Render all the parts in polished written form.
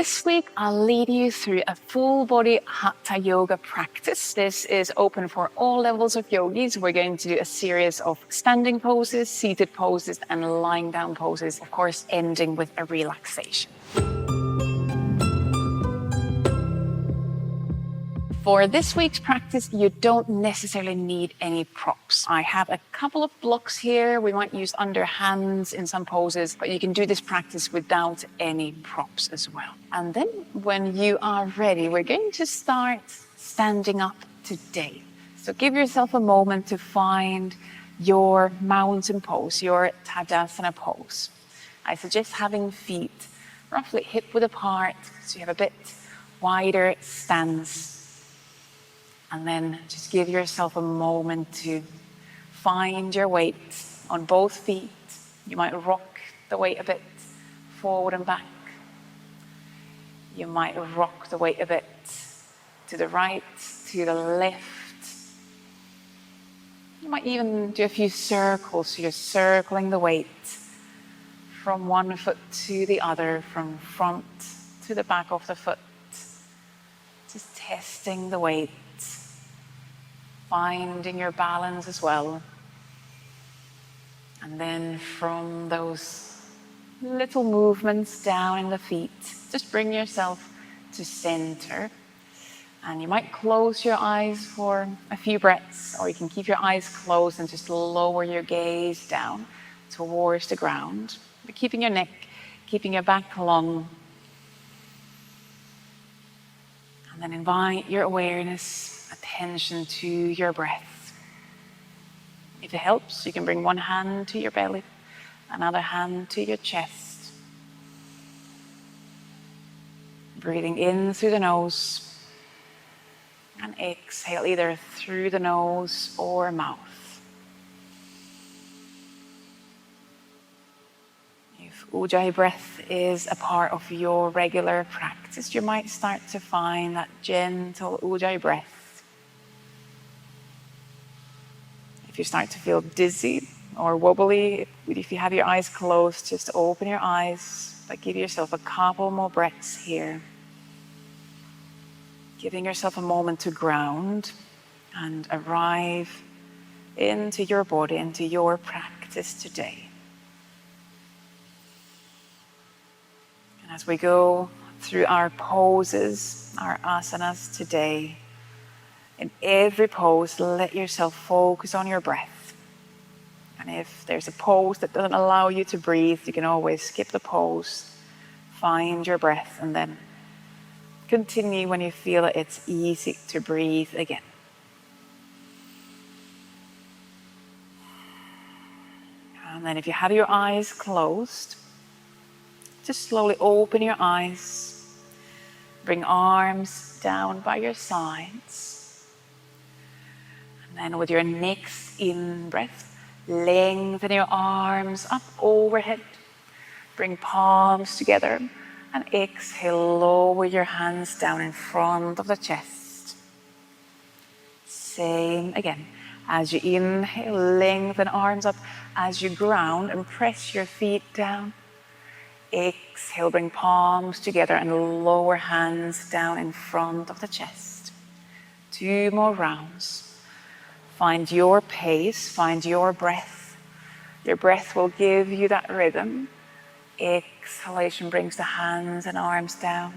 This week, I'll lead you through a full body Hatha yoga practice. This is open for all levels of yogis. We're going to do a series of standing poses, seated poses, and lying down poses, of course, ending with a relaxation. For this week's practice, you don't necessarily need any props. I have a couple of blocks here. We might use underhands in some poses, but you can do this practice without any props as well. And then when you are ready, we're going to start standing up today. So give yourself a moment to find your mountain pose, your Tadasana pose. I suggest having feet roughly hip-width apart, so you have a bit wider stance. And then just give yourself a moment to find your weight on both feet. You might rock the weight a bit forward and back. You might rock the weight a bit to the right, to the left. You might even do a few circles. So you're circling the weight from one foot to the other, from front to the back of the foot. Just testing the weight. Finding your balance as well. And then from those little movements down in the feet, just bring yourself to center. And you might close your eyes for a few breaths, or you can keep your eyes closed and just lower your gaze down towards the ground. But keeping your neck, keeping your back long. And then invite your awareness, attention to your breath. If it helps, you can bring one hand to your belly, another hand to your chest. Breathing in through the nose and exhale either through the nose or mouth. If Ujjayi breath is a part of your regular practice, you might start to find that gentle Ujjayi breath. If you start to feel dizzy or wobbly, if you have your eyes closed, just open your eyes, but give yourself a couple more breaths here. Giving yourself a moment to ground and arrive into your body, into your practice today. And as we go through our poses, our asanas today, in every pose, let yourself focus on your breath. And if there's a pose that doesn't allow you to breathe, you can always skip the pose, find your breath, and then continue when you feel that it's easy to breathe again. And then if you have your eyes closed, just slowly open your eyes. Bring arms down by your sides. And then with your next in-breath, lengthen your arms up overhead. Bring palms together. And exhale, lower your hands down in front of the chest. Same again. As you inhale, lengthen arms up. As you ground and press your feet down. Exhale, bring palms together and lower hands down in front of the chest. 2 more rounds. Find your pace, find your breath. Your breath will give you that rhythm. Exhalation brings the hands and arms down.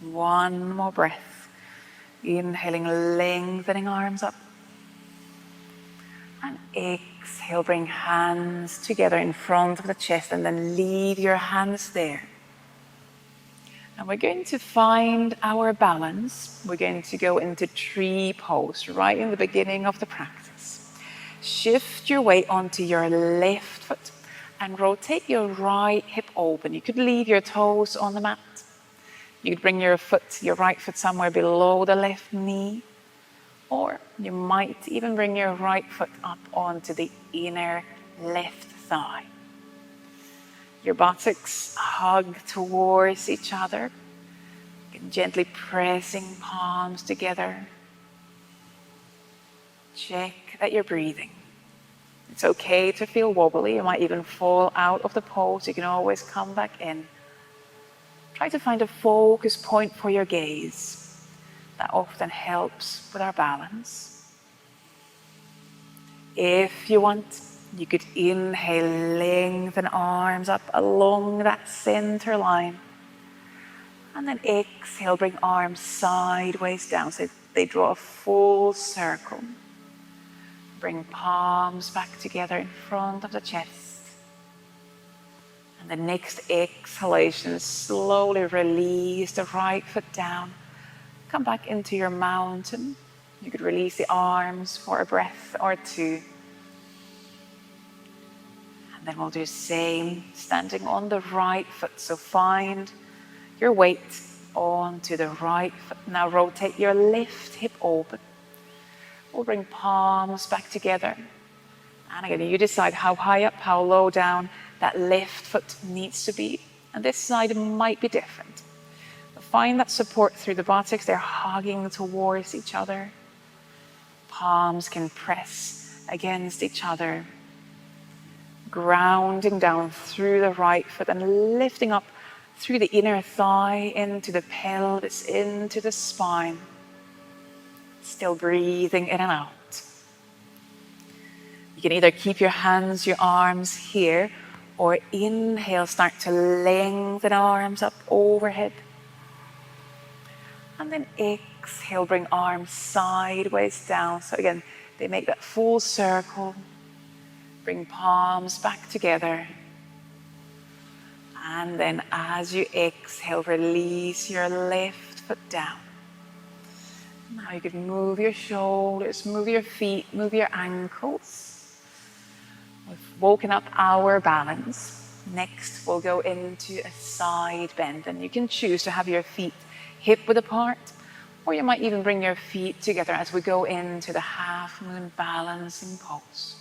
1 more breath. Inhaling, lengthening arms up. And exhale, bring hands together in front of the chest and then leave your hands there. And we're going to find our balance. We're going to go into tree pose right in the beginning of the practice. Shift your weight onto your left foot and rotate your right hip open. You could leave your toes on the mat. You could bring your right foot somewhere below the left knee. Or you might even bring your right foot up onto the inner left thigh. Your buttocks hug towards each other. Gently pressing palms together. Check that you're breathing. It's okay to feel wobbly. You might even fall out of the pose. You can always come back in. try to find a focus point for your gaze. That often helps with our balance. If you want, you could inhale, lengthen arms up along that center line. And then exhale, bring arms sideways down so they draw a full circle. Bring palms back together in front of the chest. And the next exhalation, slowly release the right foot down. Come back into your mountain. You could release the arms for a breath or two. And then we'll do the same, standing on the right foot. So find your weight onto the right foot. Now rotate your left hip open. We'll bring palms back together. And again, you decide how high up, how low down that left foot needs to be. And this side might be different. But find that support through the buttocks. They're hugging towards each other. Palms can press against each other. Grounding down through the right foot and lifting up through the inner thigh, into the pelvis, into the spine. Still breathing in and out. You can either keep your hands, your arms here, or inhale, start to lengthen arms up overhead. And then exhale, bring arms sideways down. So again, they make that full circle. Bring palms back together. And then as you exhale, release your left foot down. Now you can move your shoulders, move your feet, move your ankles. We've woken up our balance. Next, we'll go into a side bend. And you can choose to have your feet hip width apart, or you might even bring your feet together as we go into the half moon balancing pose.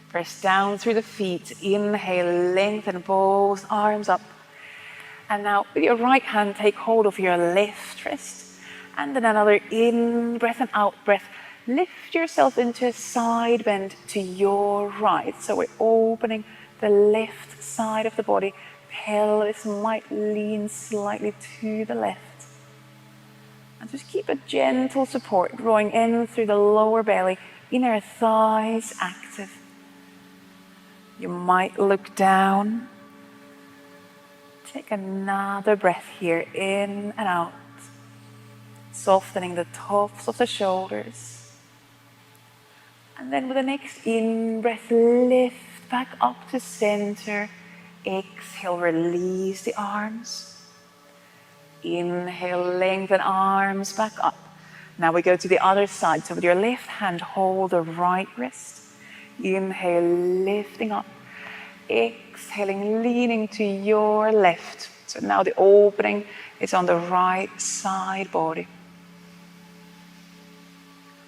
Press down through the feet. Inhale, lengthen both arms up. And now with your right hand, take hold of your left wrist. And then another in breath and out breath. Lift yourself into a side bend to your right. So we're opening the left side of the body. Pelvis might lean slightly to the left. And just keep a gentle support, drawing in through the lower belly, inner thighs active. You might look down. Take another breath here, in and out. Softening the tops of the shoulders. And then with the next in-breath, lift back up to center. Exhale, release the arms. Inhale, lengthen arms back up. Now we go to the other side. So with your left hand, hold the right wrist. Inhale, lifting up. Exhaling, leaning to your left. So now the opening is on the right side body.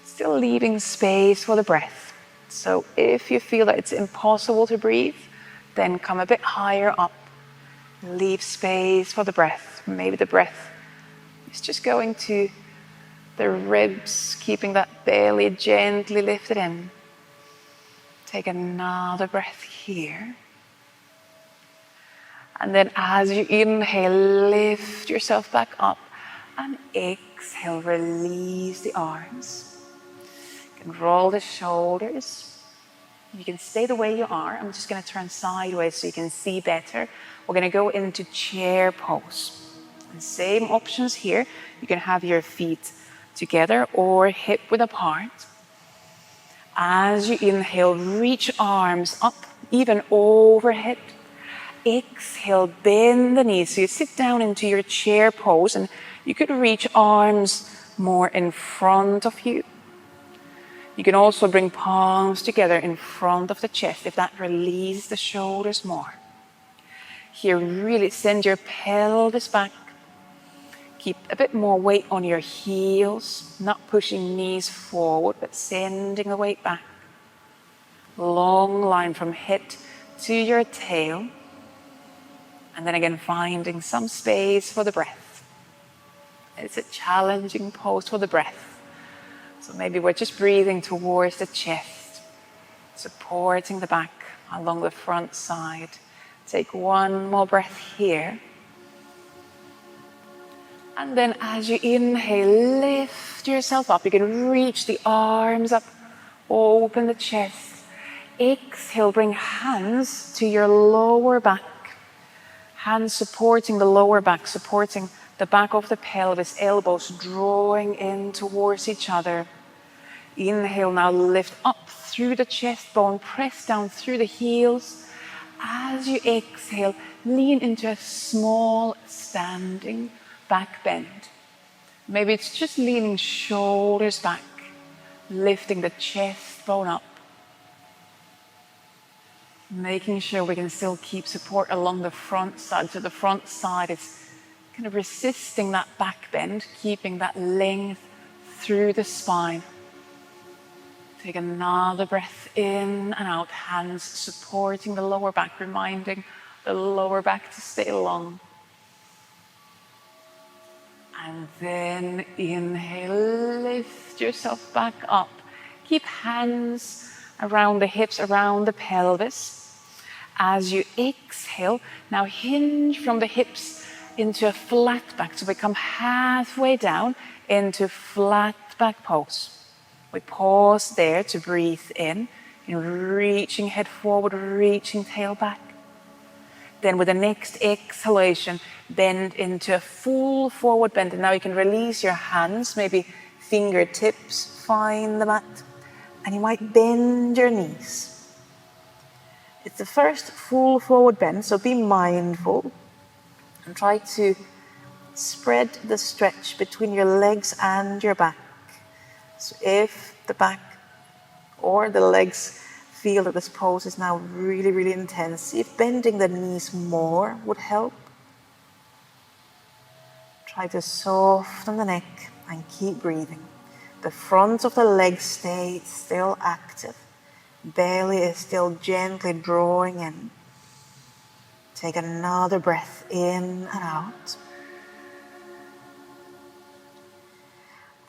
Still leaving space for the breath. So if you feel that it's impossible to breathe, then come a bit higher up. Leave space for the breath. Maybe the breath is just going to the ribs, keeping that belly gently lifted in. Take another breath here. And then as you inhale, lift yourself back up. And exhale, release the arms. You can roll the shoulders. You can stay the way you are. I'm just going to turn sideways so you can see better. We're going to go into chair pose. And same options here. You can have your feet together or hip width apart. As you inhale, reach arms up, even overhead. Exhale, bend the knees. So you sit down into your chair pose and you could reach arms more in front of you. You can also bring palms together in front of the chest if that releases the shoulders more. Here, really send your pelvis back. Keep a bit more weight on your heels, not pushing knees forward, but sending the weight back. Long line from head to your tail. And then again, finding some space for the breath. It's a challenging pose for the breath. So maybe we're just breathing towards the chest, supporting the back along the front side. Take one more breath here. And then as you inhale, lift yourself up. You can reach the arms up, open the chest. Exhale, bring hands to your lower back. Hands supporting the lower back, supporting the back of the pelvis, elbows drawing in towards each other. Inhale, now lift up through the chest bone, press down through the heels. As you exhale, lean into a small standing back bend. Maybe it's just leaning shoulders back, lifting the chest bone up. Making sure we can still keep support along the front side. So the front side is kind of resisting that back bend, keeping that length through the spine. Take another breath in and out, hands supporting the lower back, reminding the lower back to stay long. And then inhale, lift yourself back up. Keep hands around the hips, around the pelvis. As you exhale, now hinge from the hips into a flat back. So we come halfway down into flat back pose. We pause there to breathe in, reaching head forward, reaching tail back. Then with the next exhalation, bend into a full forward bend. And now you can release your hands, maybe fingertips find the mat. And you might bend your knees. It's the first full forward bend, so be mindful. And try to spread the stretch between your legs and your back. So if the back or the legs feel that this pose is now really, really intense, see if bending the knees more would help. Try to soften the neck and keep breathing. The front of the legs stay still active. Belly is still gently drawing in. Take another breath in and out.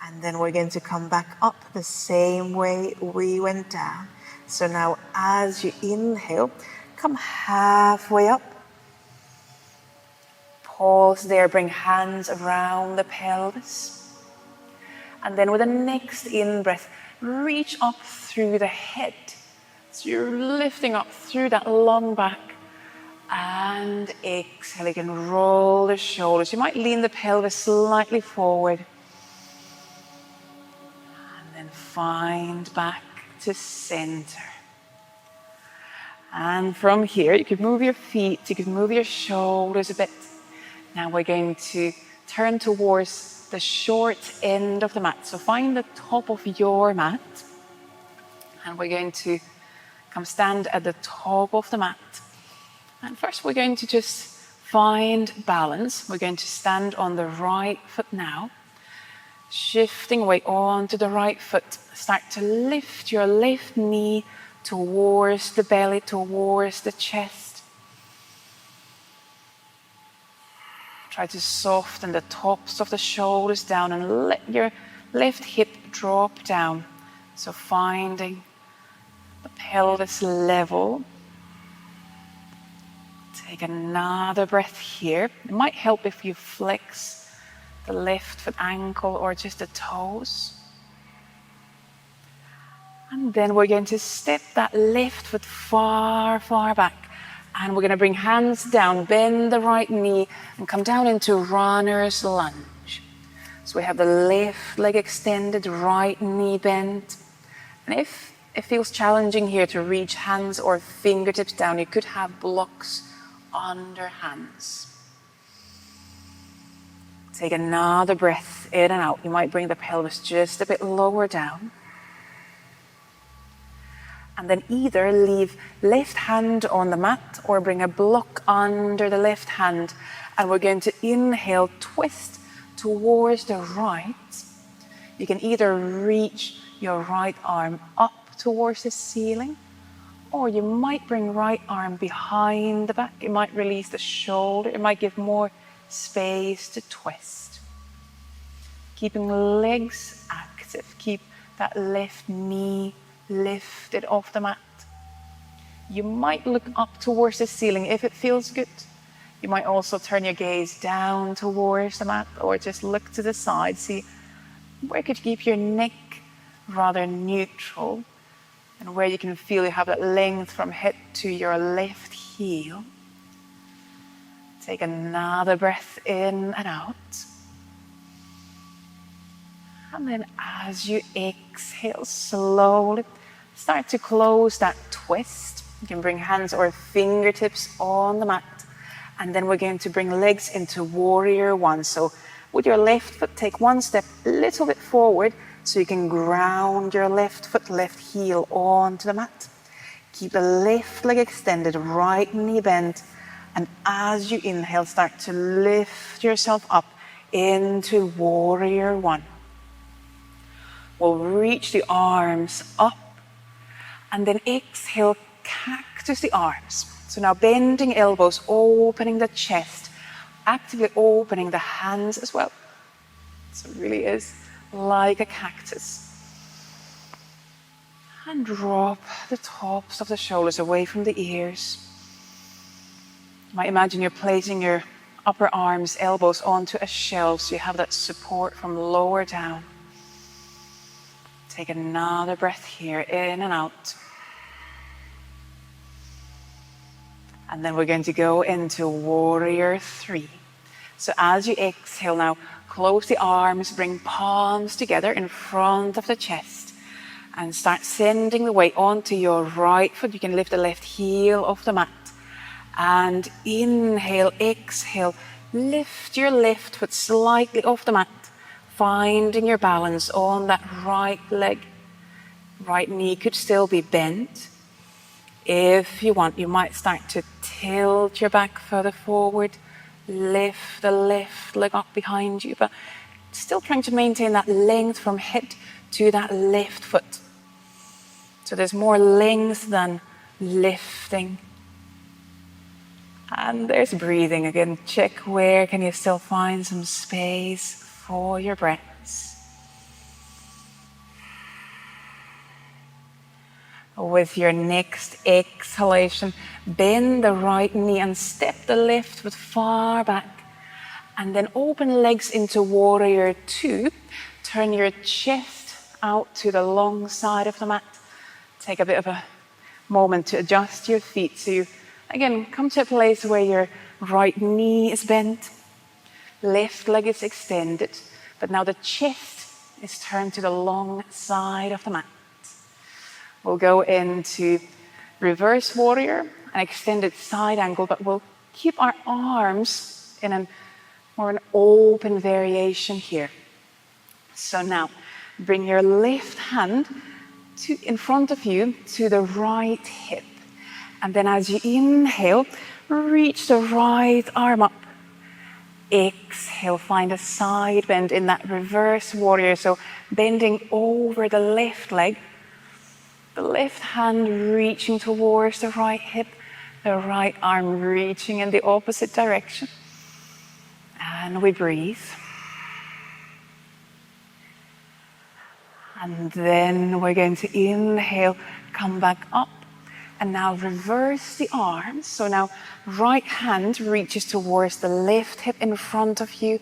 And then we're going to come back up the same way we went down. So now as you inhale, come halfway up. Pause there, bring hands around the pelvis. And then with the next in-breath, reach up through the head. So you're lifting up through that long back. And exhale, you can roll the shoulders. You might lean the pelvis slightly forward. And find back to center. And from here, you could move your feet, you could move your shoulders a bit. Now we're going to turn towards the short end of the mat. So find the top of your mat. And we're going to come stand at the top of the mat. And first we're going to just find balance. We're going to stand on the right foot now. Shifting weight onto the right foot. Start to lift your left knee towards the belly, towards the chest. Try to soften the tops of the shoulders down and let your left hip drop down. So finding the pelvis level. Take another breath here. It might help if you flex the left foot ankle or just the toes. And then we're going to step that left foot far, far back. And we're going to bring hands down, bend the right knee, and come down into runner's lunge. So we have the left leg extended, right knee bent. And if it feels challenging here to reach hands or fingertips down, you could have blocks under hands. Take another breath in and out. You might bring the pelvis just a bit lower down. And then either leave left hand on the mat or bring a block under the left hand. And we're going to inhale, twist towards the right. You can either reach your right arm up towards the ceiling, or you might bring right arm behind the back. It might release the shoulder. It might give more space to twist. Keeping legs active. Keep that left knee lifted off the mat. You might look up towards the ceiling if it feels good. You might also turn your gaze down towards the mat or just look to the side. See where could you keep your neck rather neutral and where you can feel you have that length from hip to your left heel. Take another breath in and out. And then as you exhale, slowly start to close that twist. You can bring hands or fingertips on the mat. And then we're going to bring legs into warrior one. So with your left foot, take one step a little bit forward so you can ground your left foot, left heel onto the mat. Keep the left leg extended, right knee bent. And as you inhale, start to lift yourself up into warrior one. We'll reach the arms up and then exhale, cactus the arms. So now bending elbows, opening the chest, actively opening the hands as well. So it really is like a cactus. And drop the tops of the shoulders away from the ears. You might imagine you're placing your upper arms, elbows onto a shelf so you have that support from lower down. Take another breath here, in and out. And then we're going to go into warrior three. So as you exhale now, close the arms, bring palms together in front of the chest and start sending the weight onto your right foot. You can lift the left heel off the mat. And inhale, exhale, lift your left foot slightly off the mat, finding your balance on that right leg. Right knee could still be bent. If you want, you might start to tilt your back further forward, lift the left leg up behind you, but still trying to maintain that length from hip to that left foot. So there's more length than lifting. And there's breathing again. Check where can you still find some space for your breaths. With your next exhalation, bend the right knee and step the left foot far back. And then open legs into warrior two. Turn your chest out to the long side of the mat. Take a bit of a moment to adjust your feet. So you, again, come to a place where your right knee is bent. Left leg is extended. But now the chest is turned to the long side of the mat. We'll go into reverse warrior, an extended side angle, but we'll keep our arms in an open variation here. So now, bring your left hand in front of you to the right hip. And then as you inhale, reach the right arm up. Exhale, find a side bend in that reverse warrior. So bending over the left leg. The left hand reaching towards the right hip, the right arm reaching in the opposite direction. And we breathe. And then we're going to inhale, come back up. And now reverse the arms. So now right hand reaches towards the left hip in front of you.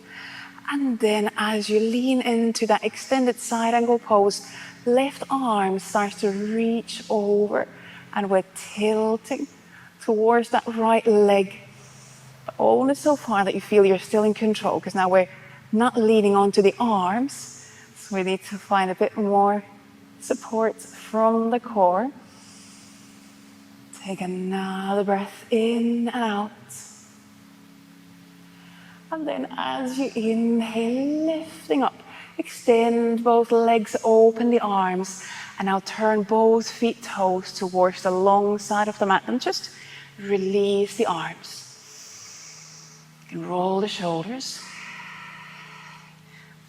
And then as you lean into that extended side angle pose, left arm starts to reach over and we're tilting towards that right leg. But only so far that you feel you're still in control, because now we're not leaning onto the arms. So we need to find a bit more support from the core. Take another breath in and out. And then as you inhale, lifting up, extend both legs, open the arms, and now turn both feet toes towards the long side of the mat and just release the arms. You can roll the shoulders.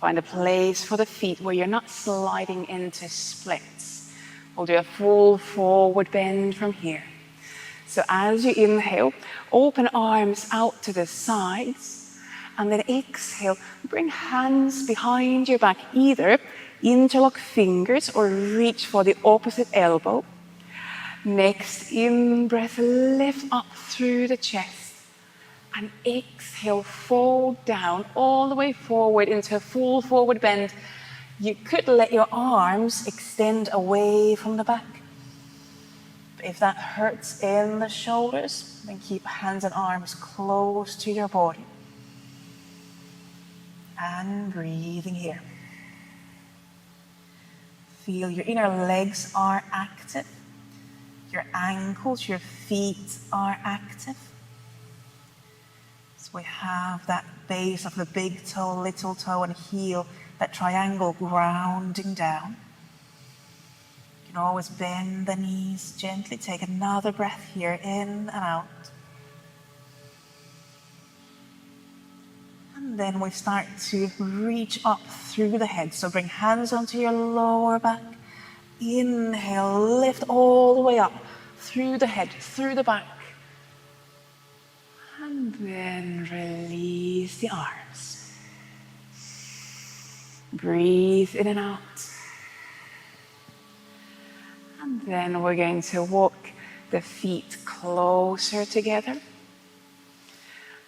Find a place for the feet where you're not sliding into splits. We'll do a full forward bend from here. So as you inhale, open arms out to the sides, and then exhale, bring hands behind your back, either interlock fingers or reach for the opposite elbow. Next in breath, lift up through the chest. And exhale, fold down all the way forward into a full forward bend. You could let your arms extend away from the back. If that hurts in the shoulders, then keep hands and arms close to your body. And breathing here. Feel your inner legs are active. Your ankles, your feet are active. So we have that base of the big toe, little toe, and heel, that triangle grounding down. You can always bend the knees gently. Take another breath here, in and out. And then we start to reach up through the head. So bring hands onto your lower back. Inhale, lift all the way up through the head, through the back. And then release the arms. Breathe in and out. And then we're going to walk the feet closer together.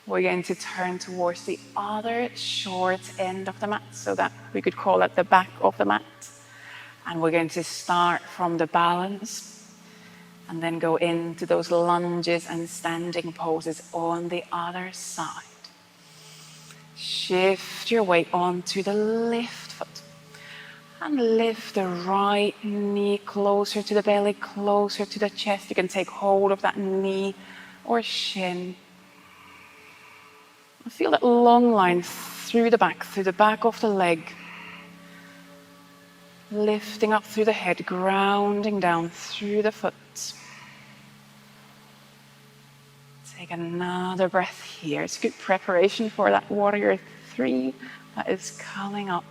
We're going to turn towards the other short end of the mat, so that we could call it the back of the mat. And we're going to start from the balance and then go into those lunges and standing poses on the other side. Shift your weight onto the left foot and lift the right knee closer to the belly, closer to the chest. You can take hold of that knee or shin. Feel that long line through the back of the leg. Lifting up through the head, grounding down through the foot. Take another breath here. It's good preparation for that warrior 3 that is coming up.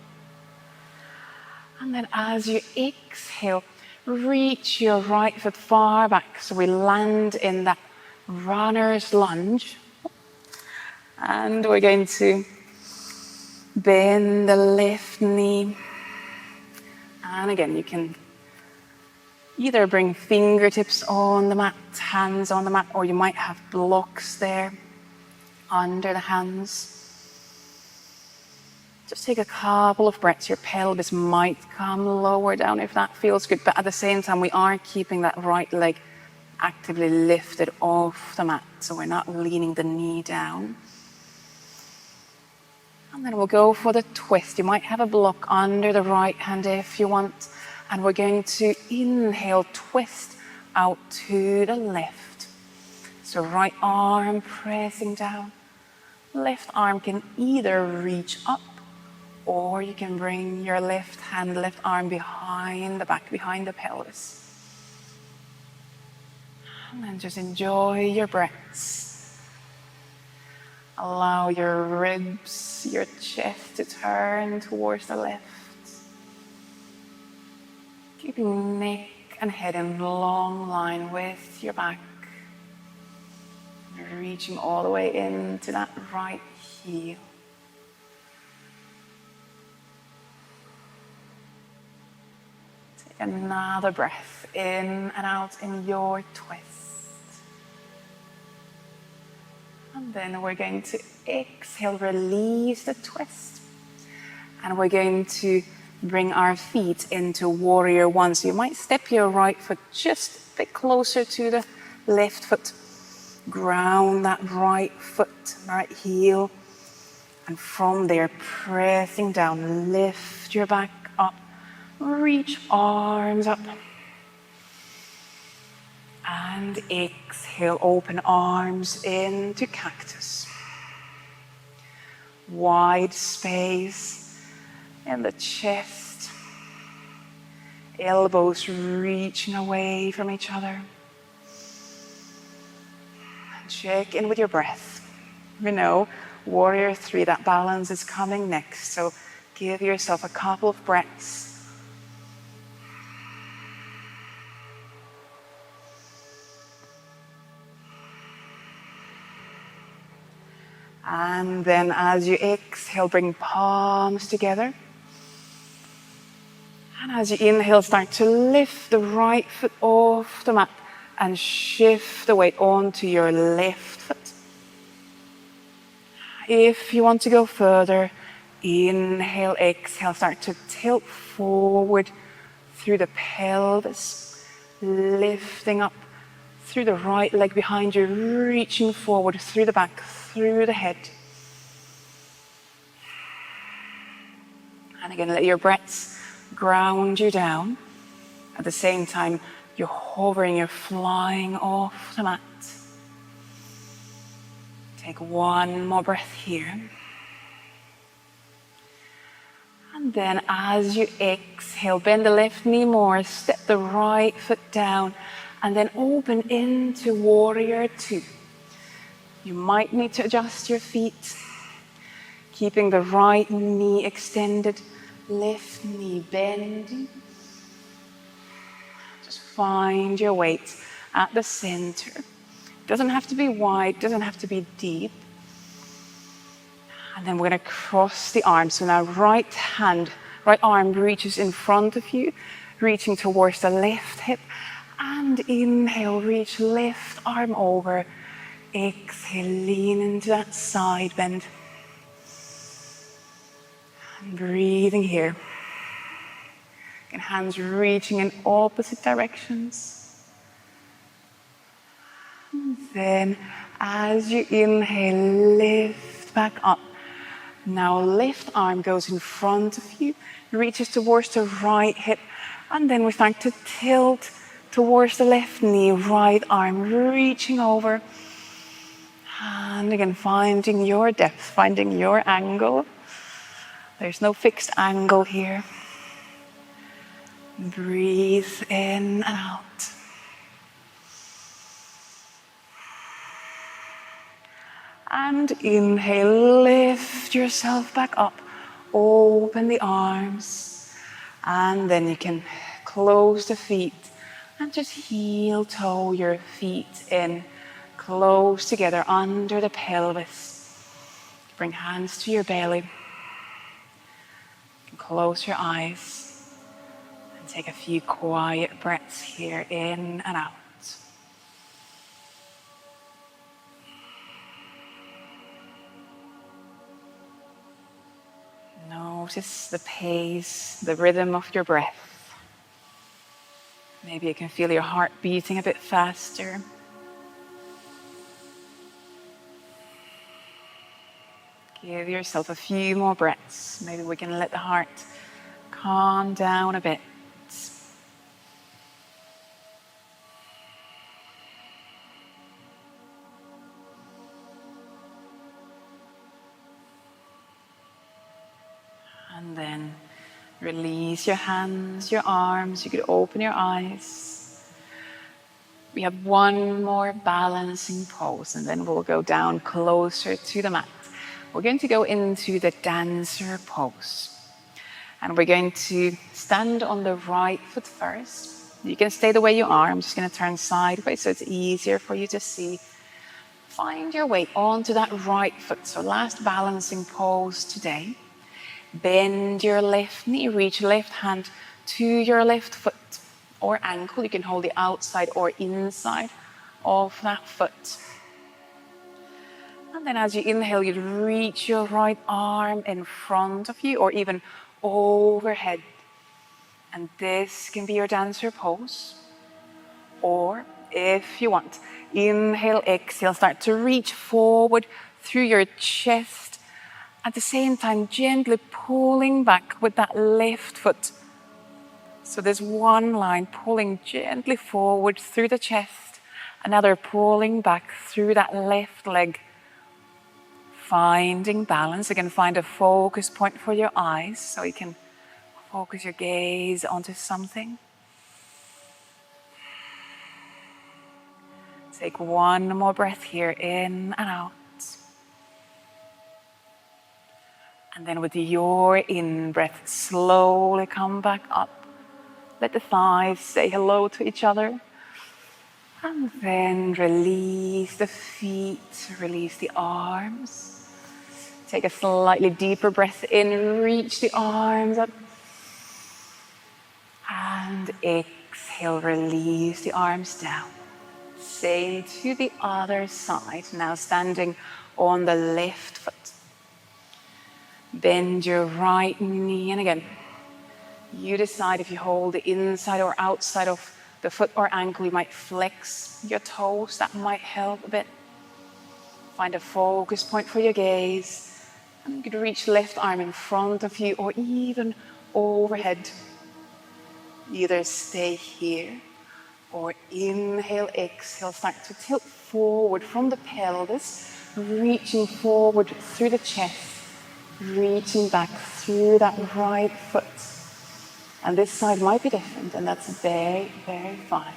And then as you exhale, reach your right foot far back. So we land in that runner's lunge. And we're going to bend the left knee. And again, you can either bring fingertips on the mat, hands on the mat, or you might have blocks there under the hands. Just take a couple of breaths. Your pelvis might come lower down if that feels good, but at the same time, we are keeping that right leg actively lifted off the mat, so we're not leaning the knee down. And then we'll go for the twist. You might have a block under the right hand if you want. And we're going to inhale, twist out to the left. So right arm pressing down. Left arm can either reach up, or you can bring your left hand, left arm behind the back, behind the pelvis. And then just enjoy your breaths. Allow your ribs, your chest to turn towards the left. Keeping neck and head in long line with your back. Reaching all the way into that right heel. Take another breath in and out in your twist. And then we're going to exhale, release the twist. And we're going to bring our feet into warrior 1. So you might step your right foot just a bit closer to the left foot. Ground that right foot, right heel. And from there, pressing down, lift your back up. Reach arms up. And exhale, open arms into cactus. Wide space in the chest. Elbows reaching away from each other. And check in with your breath. You know, warrior 3, that balance is coming next. So give yourself a couple of breaths. And then as you exhale, bring palms together. And as you inhale, start to lift the right foot off the mat. and shift the weight onto your left foot. If you want to go further, inhale, exhale, start to tilt forward through the pelvis, lifting up through the right leg behind you, reaching forward through the back, through the head. And again, let your breaths ground you down. At the same time, you're hovering, you're flying off the mat. Take one more breath here. And then as you exhale, bend the left knee more, step the right foot down, and then open into warrior two. You might need to adjust your feet, keeping the right knee extended, left knee bending. Just find your weight at the center. It doesn't have to be wide, doesn't have to be deep. And then we're going to cross the arms. So now right arm reaches in front of you, reaching towards the left hip. And inhale, reach left arm over. Exhale, lean into that side bend. And breathing here. And hands reaching in opposite directions. And then as you inhale, lift back up. Now left arm goes in front of you, reaches towards the right hip, and then we start to tilt towards the left knee, right arm reaching over. And again, finding your depth, finding your angle. There's no fixed angle here. Breathe in and out. And inhale, lift yourself back up, open the arms, and then you can close the feet and just heel toe your feet in, close together under the pelvis. Bring hands to your belly, close your eyes, and take a few quiet breaths here, in and out. Notice the pace, the rhythm of your breath. Maybe you can feel your heart beating a bit faster. Give yourself a few more breaths. Maybe we can let the heart calm down a bit. And then release your hands, your arms. You could open your eyes. We have one more balancing pose, and then we'll go down closer to the mat. We're going to go into the dancer pose. And we're going to stand on the right foot first. You can stay the way you are. I'm just going to turn sideways so it's easier for you to see. Find your way onto that right foot. So last balancing pose today. Bend your left knee, reach left hand to your left foot or ankle. You can hold the outside or inside of that foot. And then as you inhale, you'd reach your right arm in front of you or even overhead. And this can be your dancer pose. Or if you want, inhale, exhale, start to reach forward through your chest. At the same time, gently pulling back with that left foot. So there's one line pulling gently forward through the chest, another pulling back through that left leg. Finding balance. Again, find a focus point for your eyes so you can focus your gaze onto something. Take one more breath here, in and out. And then with your in-breath, slowly come back up. Let the thighs say hello to each other. And then release the feet, release the arms. Take a slightly deeper breath in, reach the arms up. And exhale, release the arms down. Same to the other side. Now standing on the left foot. Bend your right knee, and again, you decide if you hold the inside or outside of the foot or ankle. You might flex your toes, that might help a bit. Find a focus point for your gaze. And you could reach left arm in front of you or even overhead. Either stay here or inhale, exhale, start to tilt forward from the pelvis, reaching forward through the chest, reaching back through that right foot. And this side might be different, and that's very, very fine.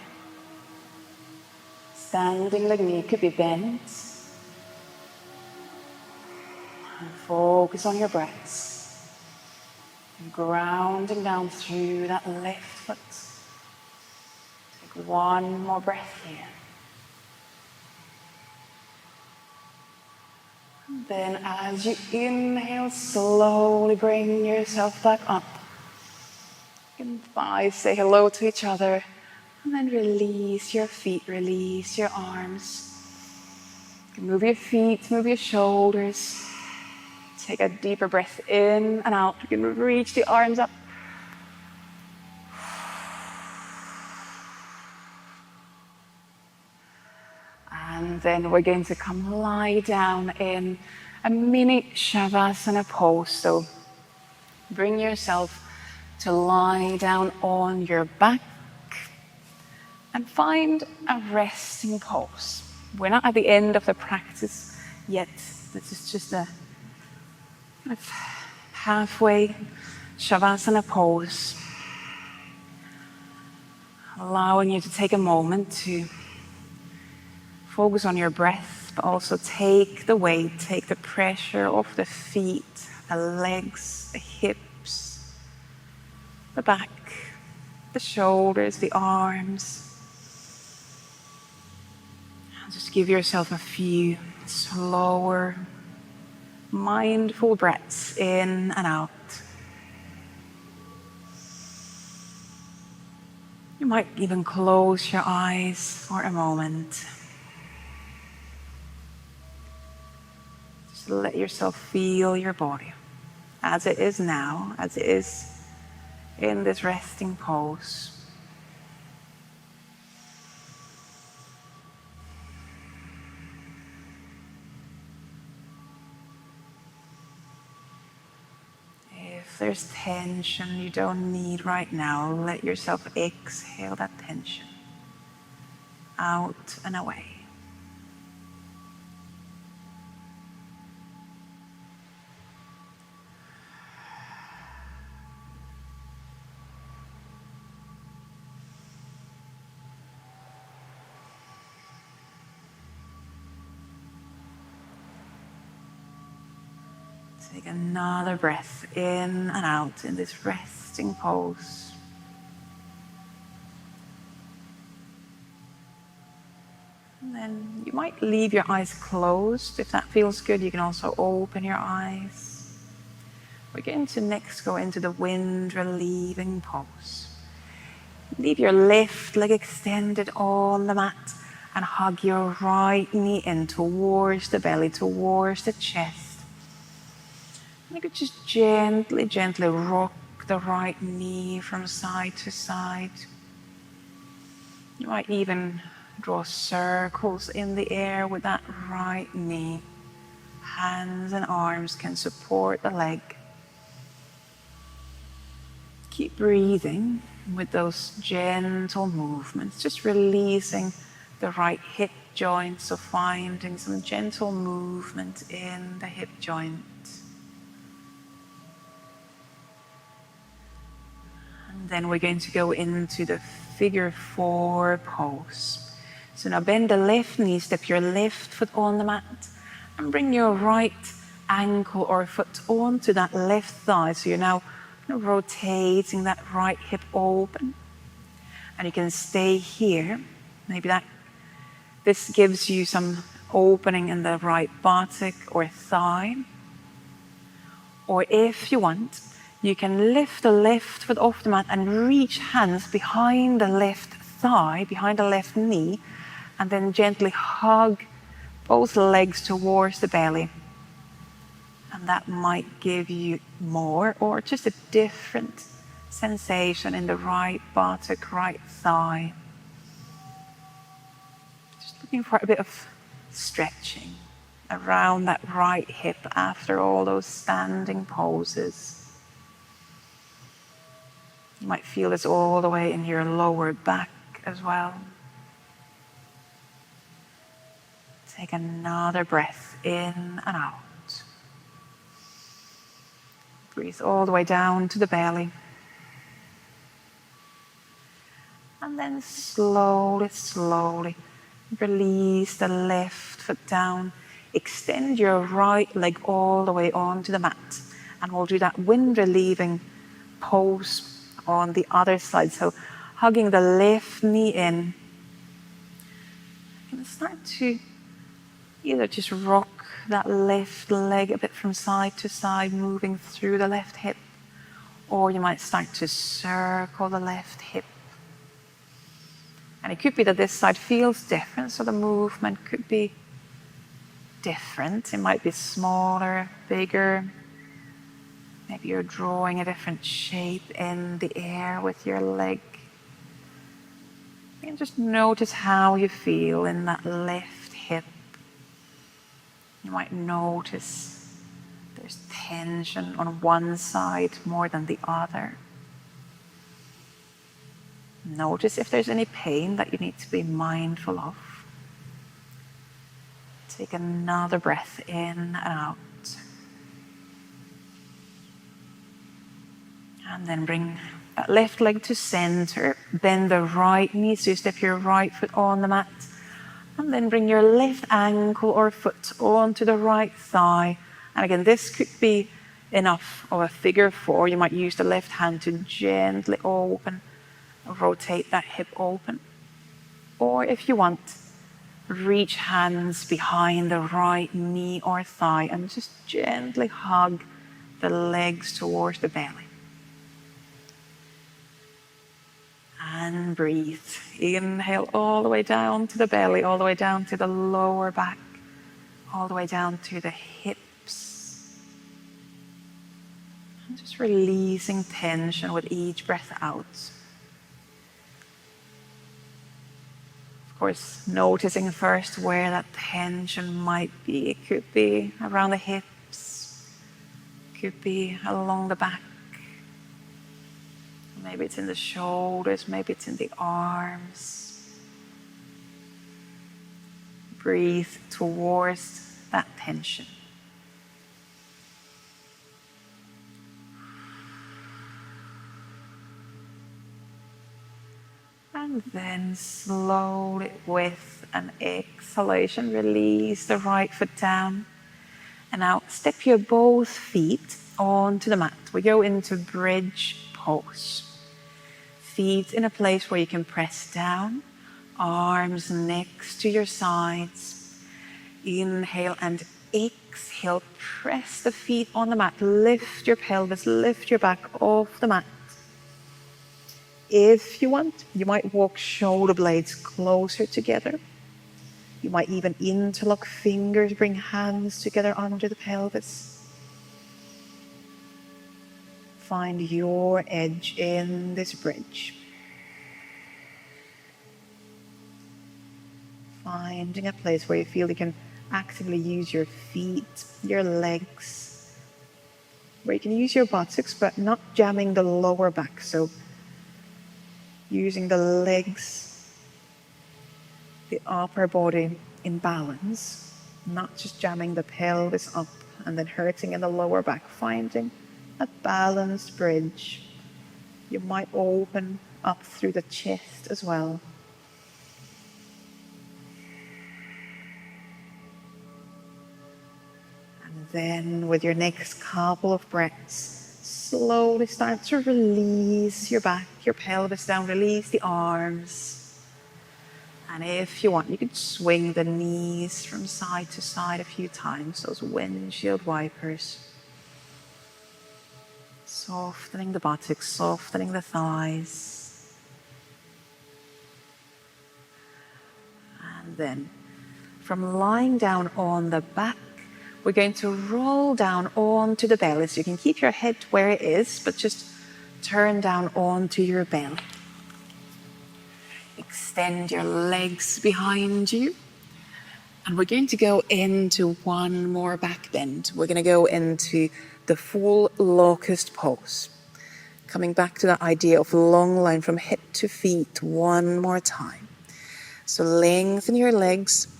Standing leg knee could be bent. And focus on your breaths. And grounding down through that left foot. Take one more breath here. And then as you inhale, slowly bring yourself back up. Thighs say hello to each other. And then release your feet, release your arms. You can move your feet, move your shoulders. Take a deeper breath in and out. You can reach the arms up. And then we're going to come lie down in a mini Shavasana pose. So bring yourself to lie down on your back and find a resting pose. We're not at the end of the practice yet. This is just a kind of halfway Shavasana pose. Allowing you to take a moment to focus on your breath, but also take the weight, take the pressure off the feet, the legs, the hips, the back, the shoulders, the arms. And just give yourself a few slower, mindful breaths in and out. You might even close your eyes for a moment. Just let yourself feel your body as it is now, as it is in this resting pose. If there's tension you don't need right now, let yourself exhale that tension out and away. Take another breath in and out in this resting pose. And then you might leave your eyes closed. If that feels good, you can also open your eyes. We're going to next go into the wind relieving pose. Leave your left leg extended on the mat and hug your right knee in towards the belly, towards the chest. You could just gently, gently rock the right knee from side to side. You might even draw circles in the air with that right knee. Hands and arms can support the leg. Keep breathing with those gentle movements, just releasing the right hip joint, so finding some gentle movement in the hip joint. And then we're going to go into the figure 4 pose. So now bend the left knee, step your left foot on the mat, and bring your right ankle or foot onto that left thigh. So you're now rotating that right hip open. And you can stay here. Maybe this gives you some opening in the right buttock or thigh. Or if you want, you can lift the left foot off the mat and reach hands behind the left thigh, behind the left knee, and then gently hug both legs towards the belly. And that might give you more or just a different sensation in the right buttock, right thigh. Just looking for a bit of stretching around that right hip after all those standing poses. You might feel this all the way in your lower back as well. Take another breath in and out. Breathe all the way down to the belly. And then slowly, slowly release the left foot down. Extend your right leg all the way onto the mat. And we'll do that wind relieving pose on the other side. So hugging the left knee in. And start to either just rock that left leg a bit from side to side, moving through the left hip. Or you might start to circle the left hip. And it could be that this side feels different, so the movement could be different. It might be smaller, bigger. Maybe you're drawing a different shape in the air with your leg. And just notice how you feel in that left hip. You might notice there's tension on one side more than the other. Notice if there's any pain that you need to be mindful of. Take another breath in and out. And then bring that left leg to center. Bend the right knee, so you step your right foot on the mat. And then bring your left ankle or foot onto the right thigh. And again, this could be enough of a figure four. You might use the left hand to gently open, rotate that hip open. Or if you want, reach hands behind the right knee or thigh and just gently hug the legs towards the belly. And breathe. Inhale all the way down to the belly, all the way down to the lower back, all the way down to the hips. And just releasing tension with each breath out. Of course, noticing first where that tension might be. It could be around the hips, could be along the back. Maybe it's in the shoulders, maybe it's in the arms. Breathe towards that tension. And then slowly, with an exhalation, release the right foot down. And now step your both feet onto the mat. We go into bridge pose. Feet in a place where you can press down, arms next to your sides. Inhale and exhale, press the feet on the mat, lift your pelvis, lift your back off the mat. If you want, you might walk shoulder blades closer together. You might even interlock fingers, bring hands together under the pelvis. Find your edge in this bridge. Finding a place where you feel you can actively use your feet, your legs, where you can use your buttocks but not jamming the lower back. So using the legs, the upper body in balance, not just jamming the pelvis up and then hurting in the lower back. Finding a balanced bridge. You might open up through the chest as well. And then with your next couple of breaths, slowly start to release your back, your pelvis down, release the arms. And if you want, you could swing the knees from side to side a few times, those windshield wipers. Softening the buttocks, softening the thighs. And then from lying down on the back, we're going to roll down onto the belly. So you can keep your head where it is, but just turn down onto your belly. Extend your legs behind you. And we're going to go into one more back bend. We're going to go into the full locust pose. Coming back to that idea of long line from hip to feet one more time. So lengthen your legs,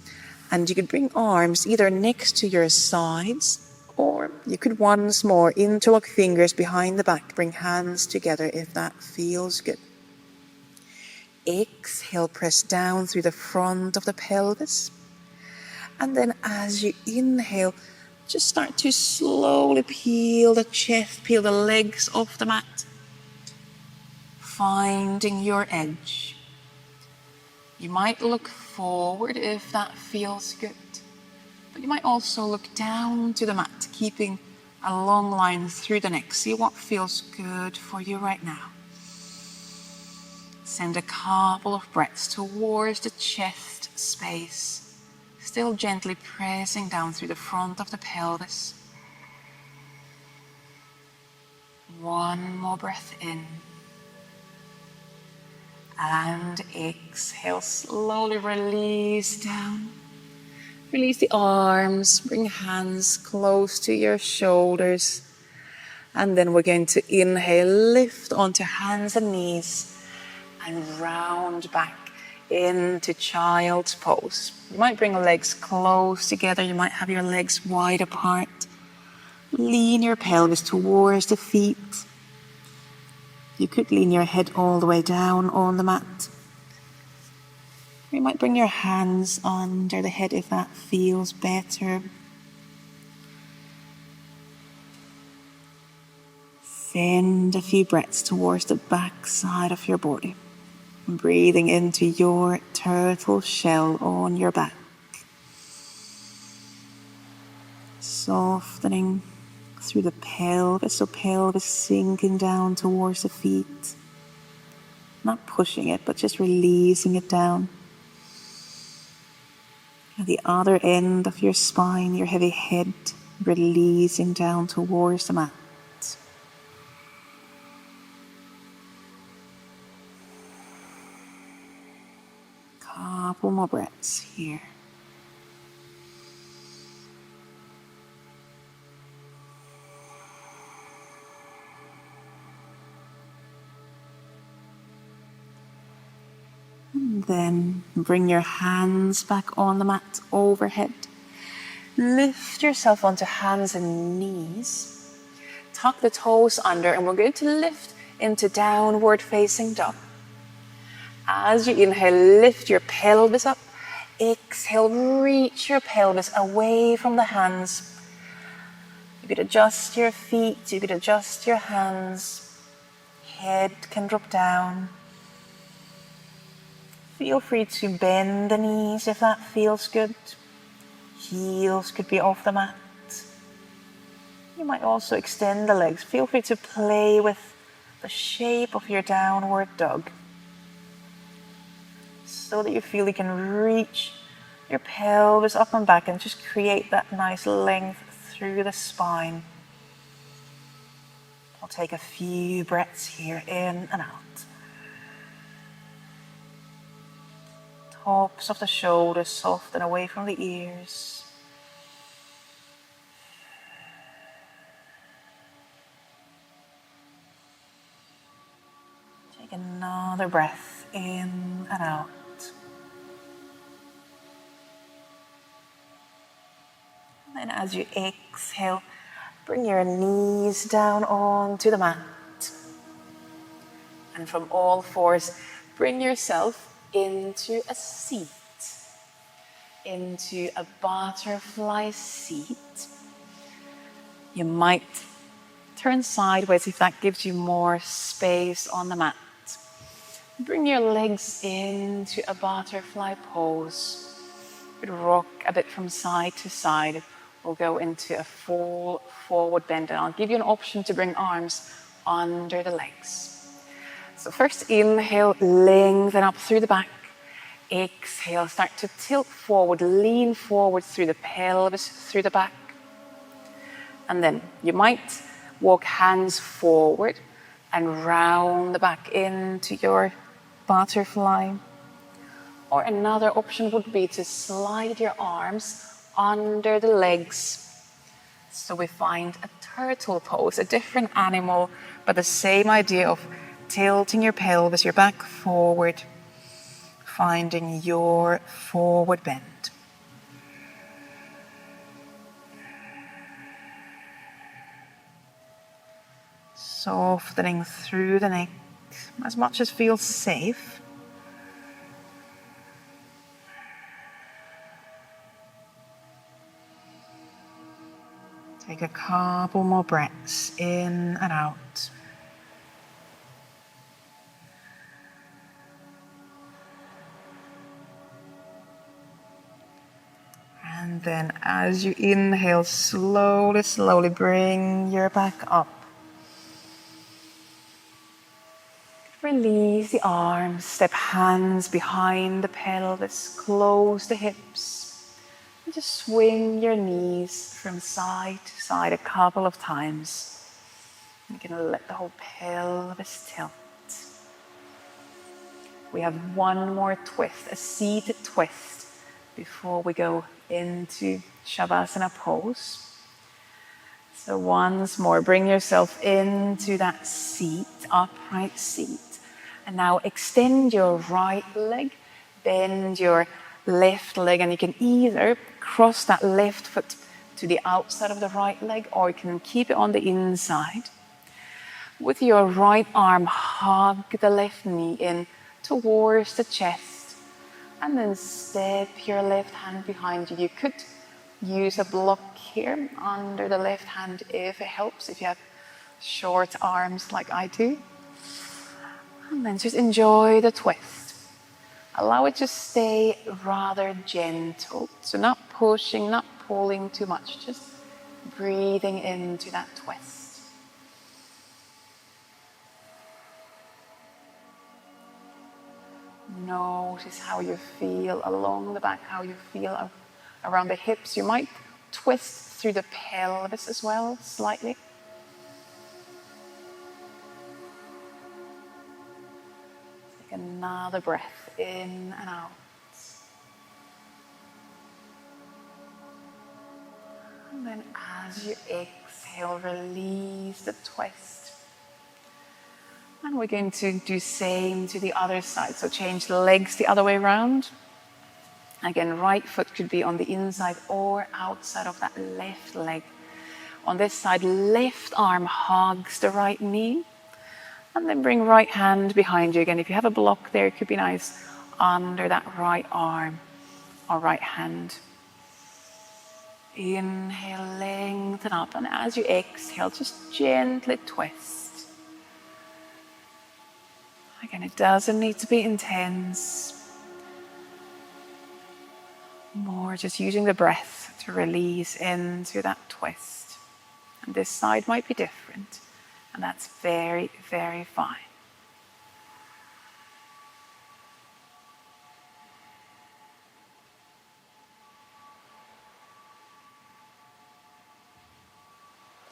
and you could bring arms either next to your sides, or you could once more interlock fingers behind the back. Bring hands together if that feels good. Exhale, press down through the front of the pelvis. And then as you inhale, just start to slowly peel the chest, peel the legs off the mat. Finding your edge. You might look forward if that feels good, but you might also look down to the mat, keeping a long line through the neck. See what feels good for you right now. Send a couple of breaths towards the chest space, still gently pressing down through the front of the pelvis. One more breath in. And exhale, slowly release down. Release the arms, bring hands close to your shoulders. And then we're going to inhale, lift onto hands and knees and round back into child's pose. You might bring your legs close together. You might have your legs wide apart. Lean your pelvis towards the feet. You could lean your head all the way down on the mat. You might bring your hands under the head if that feels better. Send a few breaths towards the back side of your body. Breathing into your turtle shell on your back. Softening through the pelvis, so pelvis sinking down towards the feet. Not pushing it, but just releasing it down. At the other end of your spine, your heavy head releasing down towards the mat. Couple more breaths here. And then bring your hands back on the mat overhead. Lift yourself onto hands and knees. Tuck the toes under, and we're going to lift into downward facing dog. As you inhale, lift your pelvis up. Exhale, reach your pelvis away from the hands. You could adjust your feet, you could adjust your hands. Head can drop down. Feel free to bend the knees if that feels good. Heels could be off the mat. You might also extend the legs. Feel free to play with the shape of your downward dog, so that you feel you can reach your pelvis up and back and just create that nice length through the spine. I'll take a few breaths here, in and out. Tops of the shoulders soften away from the ears. Take another breath in and out. And as you exhale, bring your knees down onto the mat. And from all fours, bring yourself into a seat, into a butterfly seat. You might turn sideways if that gives you more space on the mat. Bring your legs into a butterfly pose. Rock a bit from side to side. We'll go into a full forward bend, and I'll give you an option to bring arms under the legs. So first inhale, lengthen up through the back. Exhale, start to tilt forward, lean forward through the pelvis, through the back. And then you might walk hands forward and round the back into your butterfly. Or another option would be to slide your arms under the legs. So we find a turtle pose, a different animal, but the same idea of tilting your pelvis, your back forward, finding your forward bend. Softening through the neck as much as feels safe. Take a couple more breaths in and out. And then as you inhale, slowly, slowly bring your back up. Release the arms, step hands behind the pelvis, close the hips. And just swing your knees from side to side a couple of times. You can let the whole pelvis tilt. We have one more twist, a seated twist, before we go into Shavasana pose. So once more, bring yourself into that seat, upright seat. And now extend your right leg, bend your left leg, and you can either cross that left foot to the outside of the right leg, or you can keep it on the inside. With your right arm, hug the left knee in towards the chest, and then step your left hand behind you. You could use a block here under the left hand if it helps, if you have short arms like I do. And then just enjoy the twist. Allow it to stay rather gentle. So not pushing, not pulling too much, just breathing into that twist. Notice how you feel along the back, how you feel around the hips. You might twist through the pelvis as well, slightly. Take another breath in and out. And then as you exhale, release the twist. And we're going to do same to the other side. So change the legs the other way around. Again, right foot could be on the inside or outside of that left leg. On this side, left arm hugs the right knee. And then bring right hand behind you. Again, if you have a block there, it could be nice under that right arm or right hand. Inhale, lengthen up. And as you exhale, just gently twist. Again, it doesn't need to be intense. More just using the breath to release into that twist. And this side might be different. And that's very, very fine.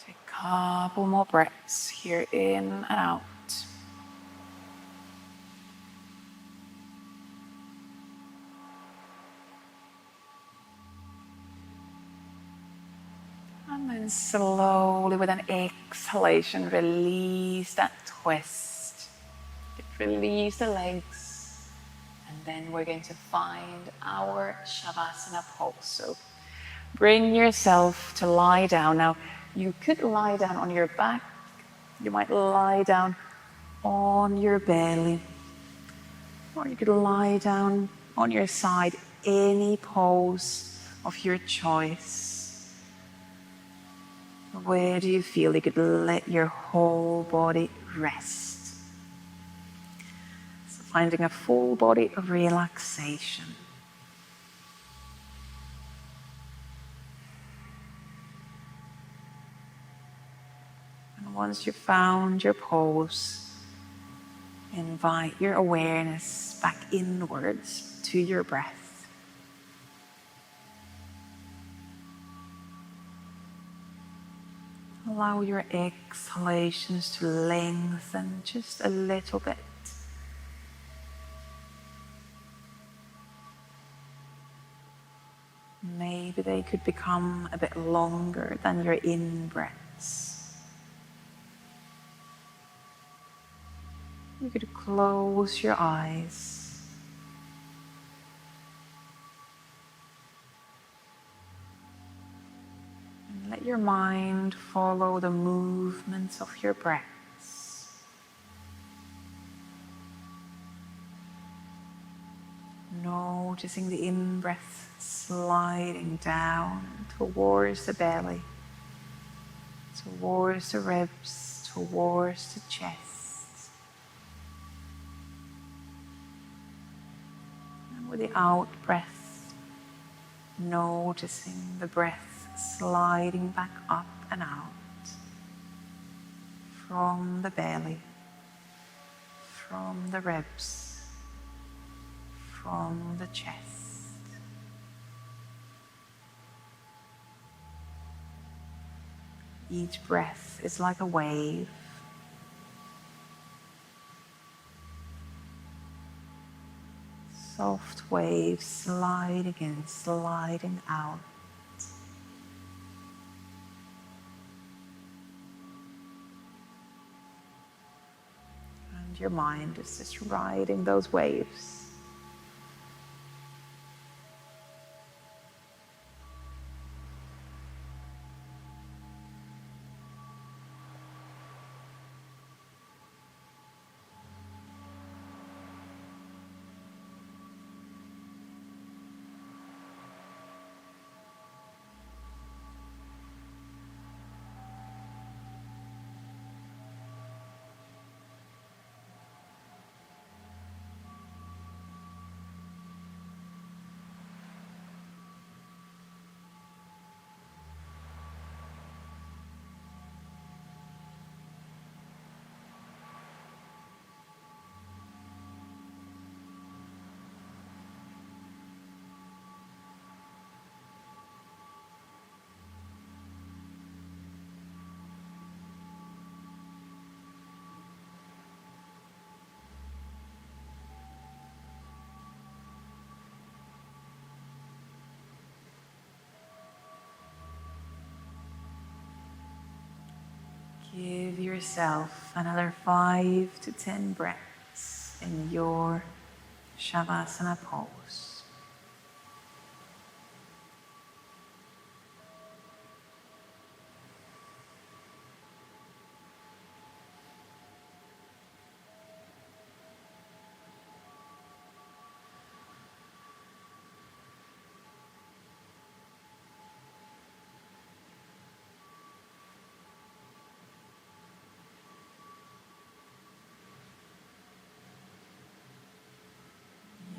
Take a couple more breaths here in and out. And then slowly with an exhalation, release that twist. Release the legs. And then we're going to find our Shavasana pose. So bring yourself to lie down. Now, you could lie down on your back. You might lie down on your belly. Or you could lie down on your side, any pose of your choice. Where do you feel you could let your whole body rest? So finding a full body relaxation. And once you've found your pose, invite your awareness back inwards to your breath. Allow your exhalations to lengthen just a little bit. Maybe they could become a bit longer than your in-breaths. You could close your eyes. And let your mind follow the movements of your breaths. Noticing the in-breath sliding down towards the belly, towards the ribs, towards the chest. And with the out breath, noticing the breath sliding back up and out from the belly, from the ribs, from the chest. Each breath is like a wave. Soft waves sliding in, sliding out. And your mind is just riding those waves. Give yourself another 5 to 10 breaths in your Shavasana pose.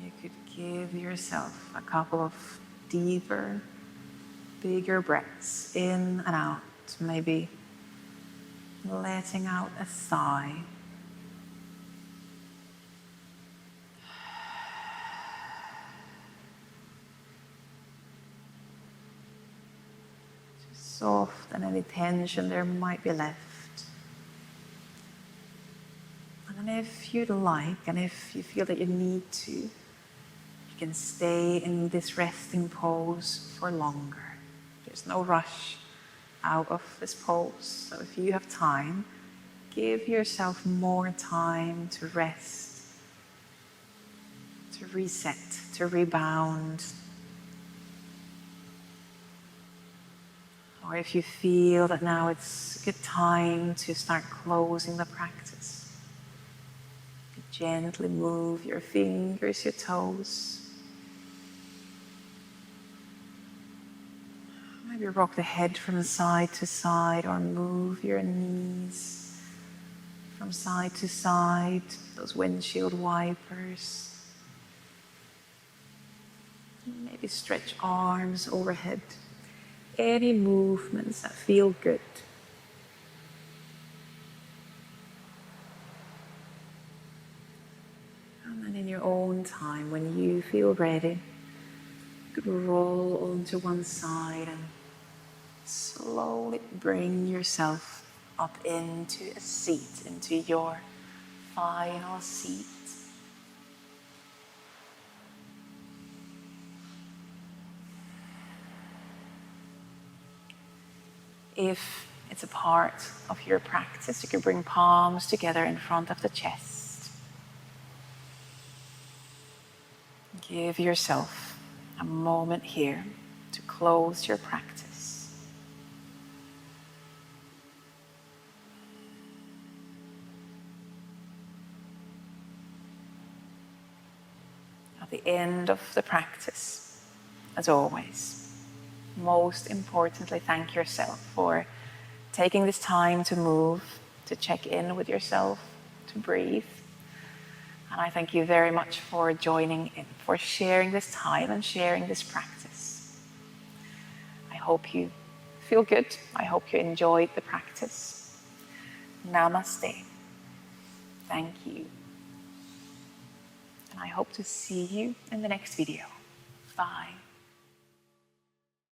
You could give yourself a couple of deeper, bigger breaths in and out, maybe letting out a sigh. Just soften any tension there might be left. And if you'd like, and if you feel that you need to, you can stay in this resting pose for longer. There's no rush out of this pose. So if you have time, give yourself more time to rest, to reset, to rebound. Or if you feel that now it's a good time to start closing the practice, gently move your fingers, your toes. Maybe rock the head from side to side or move your knees from side to side, those windshield wipers. Maybe stretch arms overhead. Any movements that feel good. And then in your own time, when you feel ready, you could roll onto one side and Slowly bring yourself up into a seat, into your final seat. If it's a part of your practice, you can bring palms together in front of the chest. Give yourself a moment here to close your practice. At the end of the practice, as always, most importantly, thank yourself for taking this time to move, to check in with yourself, to breathe. And I thank you very much for joining in, for sharing this time and sharing this practice. I hope you feel good. I hope you enjoyed the practice. Namaste. Thank you. And I hope to see you in the next video. Bye.